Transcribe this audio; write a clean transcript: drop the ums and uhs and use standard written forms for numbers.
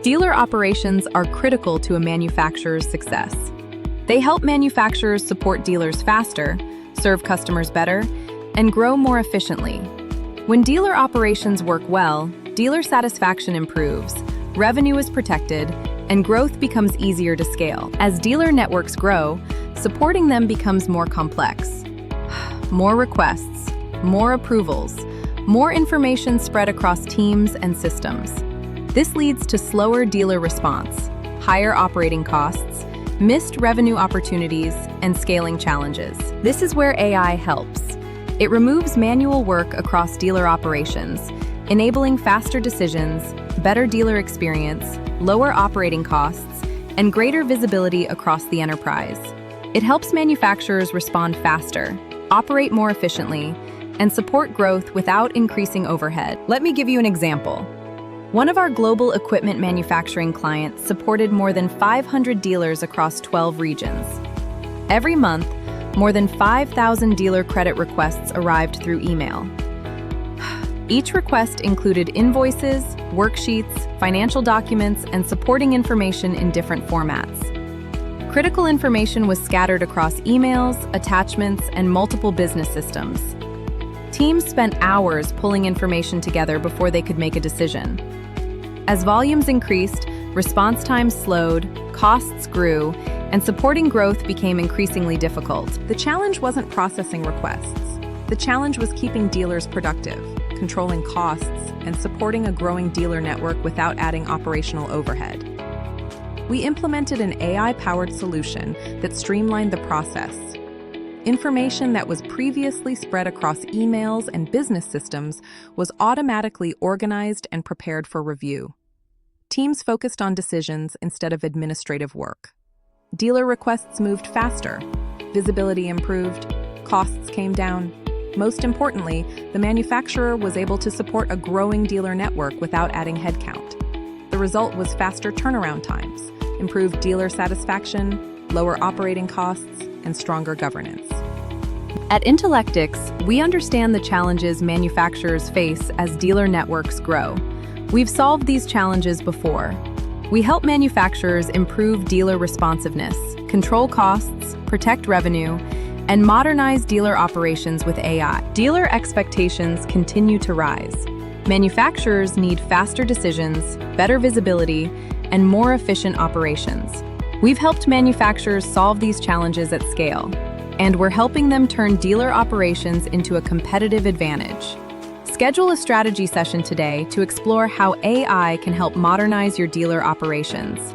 Dealer operations are critical to a manufacturer's success. They help manufacturers support dealers faster, serve customers better, and grow more efficiently. When dealer operations work well, dealer satisfaction improves, revenue is protected, and growth becomes easier to scale. As dealer networks grow, supporting them becomes more complex. More requests, more approvals, more information spread across teams and systems. This leads to slower dealer response, higher operating costs, missed revenue opportunities, and scaling challenges. This is where AI helps. It removes manual work across dealer operations, enabling faster decisions, better dealer experience, lower operating costs, and greater visibility across the enterprise. It helps manufacturers respond faster, operate more efficiently, and support growth without increasing overhead. Let me give you an example. One of our global equipment manufacturing clients supported more than 500 dealers across 12 regions. Every month, more than 5,000 dealer credit requests arrived through email. Each request included invoices, worksheets, financial documents, and supporting information in different formats. Critical information was scattered across emails, attachments, and multiple business systems. Teams spent hours pulling information together before they could make a decision. As volumes increased, response times slowed, costs grew, and supporting growth became increasingly difficult. The challenge wasn't processing requests. The challenge was keeping dealers productive, controlling costs, and supporting a growing dealer network without adding operational overhead. We implemented an AI-powered solution that streamlined the process. Information that was previously spread across emails and business systems was automatically organized and prepared for review. Teams focused on decisions instead of administrative work. Dealer requests moved faster, visibility improved, costs came down. Most importantly, the manufacturer was able to support a growing dealer network without adding headcount. The result was faster turnaround times, improved dealer satisfaction, lower operating costs, and stronger governance. At Intellectyx, we understand the challenges manufacturers face as dealer networks grow. We've solved these challenges before. We help manufacturers improve dealer responsiveness, control costs, protect revenue, and modernize dealer operations with AI. Dealer expectations continue to rise. Manufacturers need faster decisions, better visibility, and more efficient operations. We've helped manufacturers solve these challenges at scale, and we're helping them turn dealer operations into a competitive advantage. Schedule a strategy session today to explore how AI can help modernize your dealer operations.